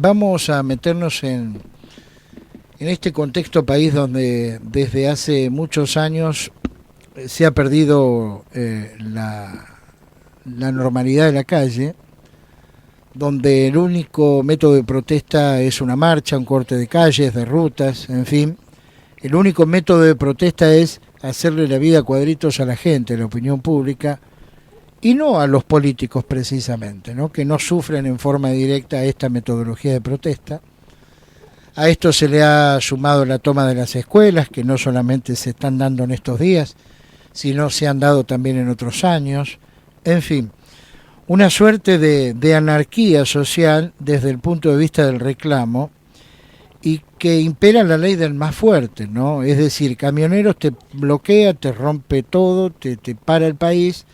vamos a meternos en este contexto país donde desde hace muchos años se ha perdido la normalidad de la calle, donde el único método de protesta es una marcha, un corte de calles, de rutas, en fin. El único método de protesta es hacerle la vida a cuadritos a la gente, a la opinión pública, y no a los políticos precisamente, ¿no? Que no sufren en forma directa esta metodología de protesta. A esto se le ha sumado la toma de las escuelas, que no solamente se están dando en estos días, sino se han dado también en otros años. En fin, una suerte de anarquía social desde el punto de vista del reclamo, y que impera la ley del más fuerte, ¿no? Es decir, Camioneros te bloquea, te rompe todo, te para el país,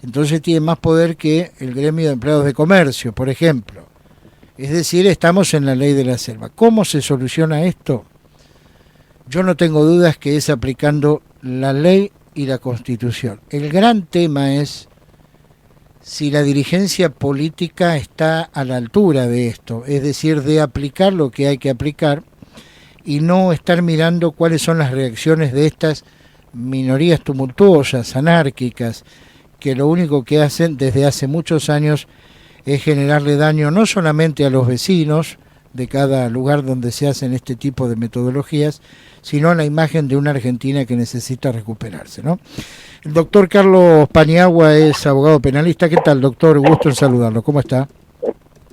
entonces tiene más poder que el gremio de empleados de comercio, por ejemplo. Es decir, estamos en la ley de la selva. ¿Cómo se soluciona esto? Yo no tengo dudas que es aplicando la ley y la Constitución. El gran tema es si la dirigencia política está a la altura de esto, es decir, de aplicar lo que hay que aplicar y no estar mirando cuáles son las reacciones de estas minorías tumultuosas, anárquicas, que lo único que hacen desde hace muchos años es generarle daño no solamente a los vecinos de cada lugar donde se hacen este tipo de metodologías, sino a la imagen de una Argentina que necesita recuperarse, ¿no? El doctor Carlos Paniagua es abogado penalista. ¿Qué tal, doctor? Gusto en saludarlo. ¿Cómo está?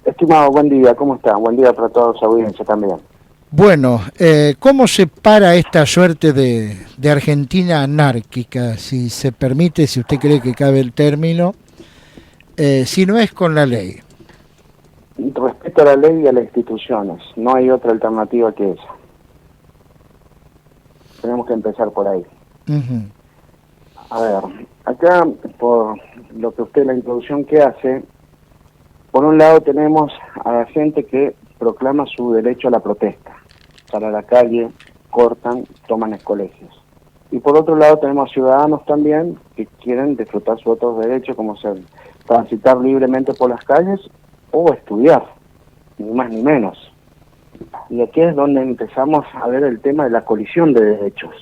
Estimado, buen día. ¿Cómo está? Buen día para toda su audiencia también. Bueno, ¿cómo se para esta suerte de Argentina anárquica, si se permite, si usted cree que cabe el término, si no es con la ley? Respeto a la ley y a las instituciones. No hay otra alternativa que esa. Tenemos que empezar por ahí. A ver, acá, por lo que usted, la introducción que hace, por un lado tenemos a la gente que proclama su derecho a la protesta. Sale a la calle, cortan, toman colegios. Y por otro lado tenemos ciudadanos también que quieren disfrutar sus otros derechos, como ser transitar libremente por las calles o estudiar, ni más ni menos. Y aquí es donde empezamos a ver el tema de la colisión de derechos.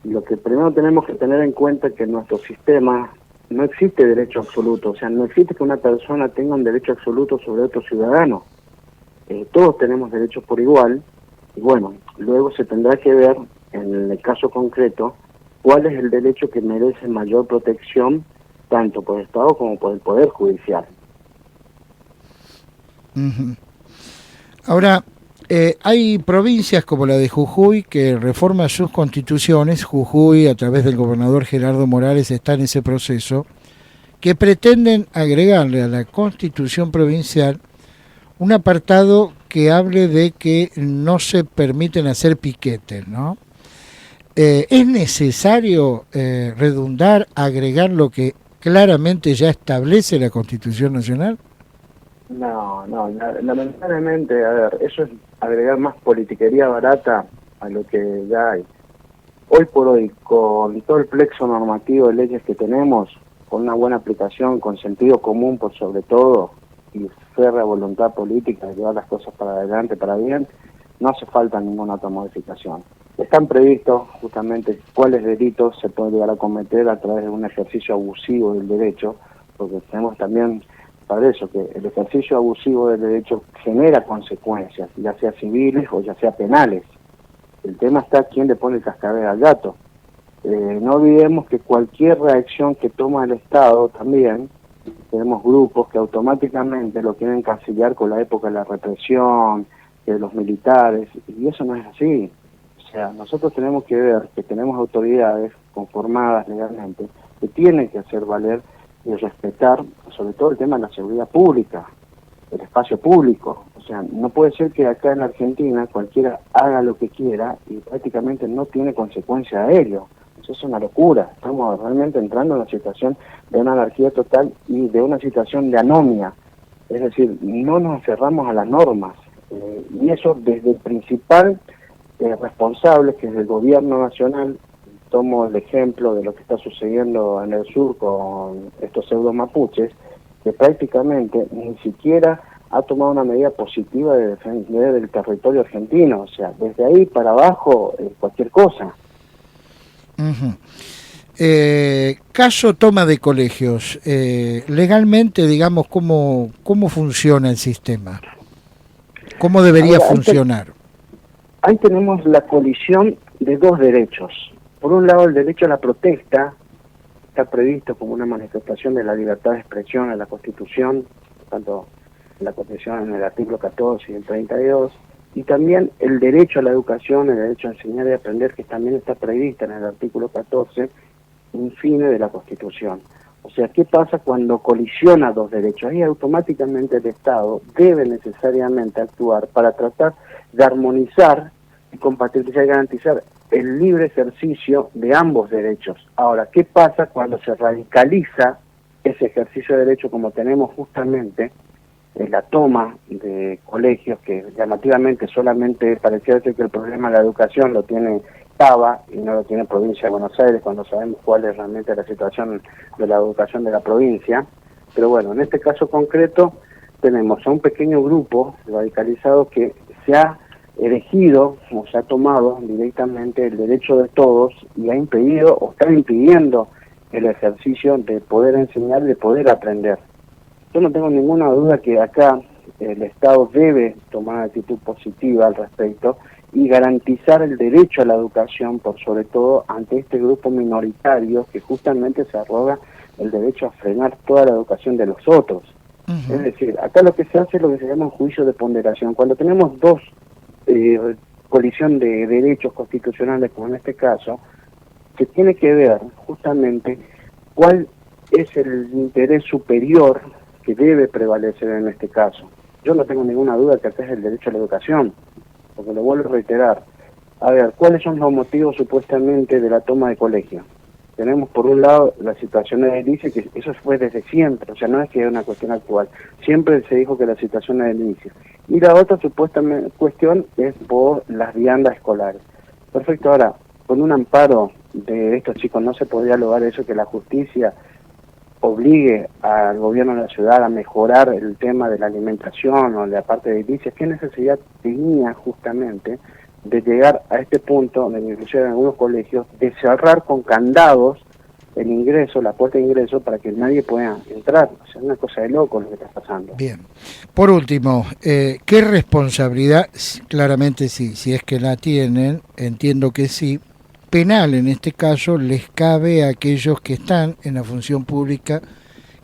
Lo que primero tenemos que tener en cuenta es que en nuestro sistema no existe derecho absoluto, o sea, no existe que una persona tenga un derecho absoluto sobre otro ciudadano. Todos tenemos derechos por igual, y bueno, luego se tendrá que ver, en el caso concreto, cuál es el derecho que merece mayor protección, tanto por el Estado como por el Poder Judicial. Ahora, hay provincias como la de Jujuy que reforma sus constituciones. Jujuy, a través del gobernador Gerardo Morales, está en ese proceso, que pretenden agregarle a la constitución provincial un apartado que hable de que no se permiten hacer piquetes, ¿no? ¿Es necesario redundar, agregar lo que claramente ya establece la Constitución Nacional? No, lamentablemente, a ver, eso es agregar más politiquería barata a lo que ya hay. Hoy por hoy, con todo el plexo normativo de leyes que tenemos, con una buena aplicación, con sentido común por sobre todo, y férrea voluntad política de llevar las cosas para adelante, para bien, no hace falta ninguna otra modificación. Están previstos justamente cuáles delitos se pueden llegar a cometer a través de un ejercicio abusivo del derecho, porque tenemos también para eso, que el ejercicio abusivo del derecho genera consecuencias, ya sea civiles o ya sea penales. El tema está quién le pone el cascabel al gato. No olvidemos que cualquier reacción que toma el Estado también, tenemos grupos que automáticamente lo quieren encasillar con la época de la represión, de los militares, y eso no es así. O sea, nosotros tenemos que ver que tenemos autoridades conformadas legalmente que tienen que hacer valer y respetar sobre todo el tema de la seguridad pública, el espacio público. O sea, no puede ser que acá en Argentina cualquiera haga lo que quiera y prácticamente no tiene consecuencia a ello. Eso es una locura. Estamos realmente entrando en una situación de una anarquía total y de una situación de anomia. Es decir, no nos aferramos a las normas. Y eso desde el principal responsable, que es el gobierno nacional. Tomo el ejemplo de lo que está sucediendo en el sur con estos pseudo mapuches, que prácticamente ni siquiera ha tomado una medida positiva de defender el territorio argentino. O sea, desde ahí para abajo, cualquier cosa. Ujú. Caso toma de colegios, legalmente, digamos, ¿cómo funciona el sistema? ¿Cómo debería Ahora, funcionar? ahí tenemos la colisión de dos derechos. Por un lado, el derecho a la protesta está previsto como una manifestación de la libertad de expresión en la Constitución, tanto en la Constitución en el artículo 14 y el 32, y también el derecho a la educación, el derecho a enseñar y aprender, que también está prevista en el artículo 14, infine de la Constitución. O sea, ¿qué pasa cuando colisiona dos derechos? Ahí automáticamente el Estado debe necesariamente actuar para tratar de armonizar y compatibilizar y garantizar el libre ejercicio de ambos derechos. Ahora, ¿qué pasa cuando se radicaliza ese ejercicio de derecho, como tenemos justamente en la toma de colegios, que llamativamente solamente parecía ser que el problema de la educación lo tiene Cava y no lo tiene provincia de Buenos Aires, cuando sabemos cuál es realmente la situación de la educación de la provincia? Pero bueno, en este caso concreto tenemos a un pequeño grupo radicalizado que se ha elegido o se ha tomado directamente el derecho de todos y ha impedido o está impidiendo el ejercicio de poder enseñar y de poder aprender. Yo no tengo ninguna duda que acá el Estado debe tomar una actitud positiva al respecto y garantizar el derecho a la educación, por sobre todo ante este grupo minoritario que justamente se arroga el derecho a frenar toda la educación de los otros. Uh-huh. Es decir, acá lo que se hace es lo que se llama un juicio de ponderación. Cuando tenemos dos colisión de derechos constitucionales, como en este caso, se tiene que ver justamente cuál es el interés superior que debe prevalecer en este caso. Yo no tengo ninguna duda que este es el derecho a la educación, porque lo vuelvo a reiterar. A ver, ¿cuáles son los motivos supuestamente de la toma de colegio? Tenemos por un lado la situación de edilicia, que eso fue desde siempre, o sea, no es que es una cuestión actual, siempre se dijo que la situación de edilicia. Y la otra supuestamente cuestión es por las viandas escolares. Perfecto, ahora, con un amparo de estos chicos no se podría lograr eso, que la justicia obligue al gobierno de la ciudad a mejorar el tema de la alimentación o de la parte de edilicias. ¿Qué necesidad tenía justamente de llegar a este punto, de inclusive en algunos colegios, de cerrar con candados el ingreso, la puerta de ingreso, para que nadie pueda entrar? O sea, es una cosa de loco lo que está pasando. Bien. Por último, ¿qué responsabilidad, claramente si es que la tienen, entiendo que sí, penal en este caso, les cabe a aquellos que están en la función pública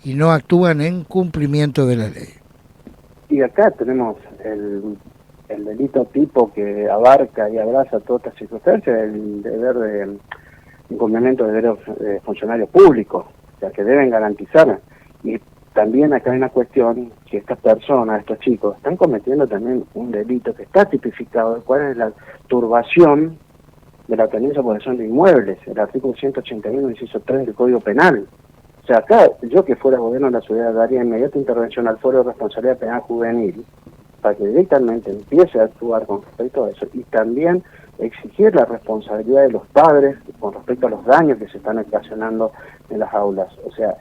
y no actúan en cumplimiento de la ley? Y acá tenemos el delito tipo que abarca y abraza todas estas circunstancias, el deber de incumplimiento de deberes de funcionarios públicos, o sea, que deben garantizar. Y también acá hay una cuestión que estas personas, estos chicos, están cometiendo también un delito que está tipificado, el cual es la turbación de la tenencia o posesión de inmuebles, el artículo 181, inciso 3 del Código Penal. O sea, acá, yo que fuera gobierno de la ciudad, daría inmediata intervención al Foro de Responsabilidad Penal Juvenil, para que directamente empiece a actuar con respecto a eso, y también exigir la responsabilidad de los padres con respecto a los daños que se están ocasionando en las aulas. O sea,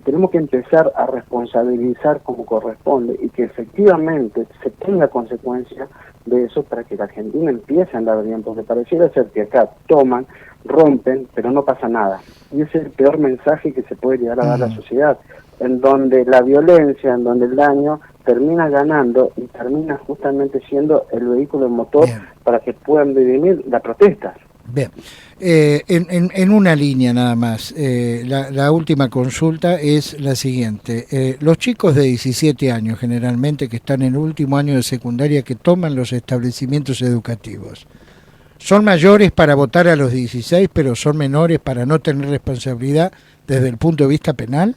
tenemos que empezar a responsabilizar como corresponde y que efectivamente se tenga consecuencia de eso para que la Argentina empiece a andar bien, porque pareciera ser que acá toman, rompen, pero no pasa nada. Y ese es el peor mensaje que se puede llegar a dar a la sociedad, en donde la violencia, en donde el daño termina ganando y termina justamente siendo el vehículo motor para que puedan dirimir las protestas. Bien, en una línea nada más, la última consulta es la siguiente. Los chicos de 17 años generalmente que están en el último año de secundaria que toman los establecimientos educativos, ¿son mayores para votar a los 16 pero son menores para no tener responsabilidad desde el punto de vista penal?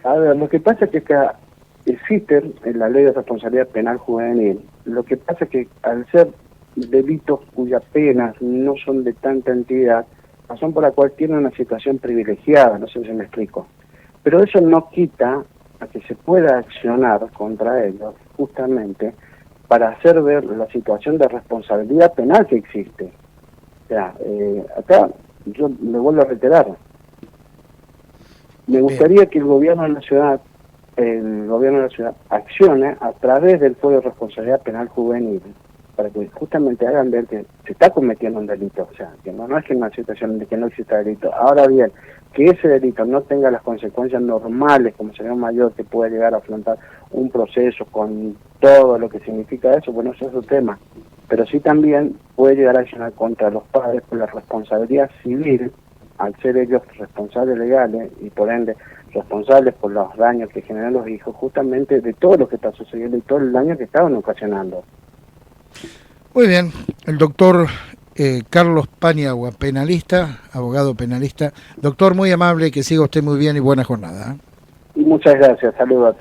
A ver, lo que pasa es que acá existe en la ley de responsabilidad penal juvenil, lo que pasa es que al ser delitos cuyas penas no son de tanta entidad, razón por la cual tienen una situación privilegiada, no sé si me explico. Pero eso no quita a que se pueda accionar contra ellos, justamente, para hacer ver la situación de responsabilidad penal que existe. O sea, acá yo me vuelvo a reiterar. Me gustaría que el gobierno de la ciudad el gobierno de la ciudad accione a través del Fuero de Responsabilidad Penal Juvenil para que justamente hagan ver que se está cometiendo un delito, o sea, que no es que una situación de que no exista delito. Ahora bien, que ese delito no tenga las consecuencias normales como sería un mayor que puede llegar a afrontar un proceso con todo lo que significa eso, bueno, eso es otro tema, pero sí también puede llegar a accionar contra los padres por la responsabilidad civil, al ser ellos responsables legales y por ende responsables por los daños que generan los hijos, justamente de todo lo que está sucediendo y todo el daño que estaban ocasionando. Muy bien, el doctor Carlos Paniagua, penalista, abogado penalista. Doctor, muy amable, que siga usted muy bien y buena jornada. Y muchas gracias, saludos.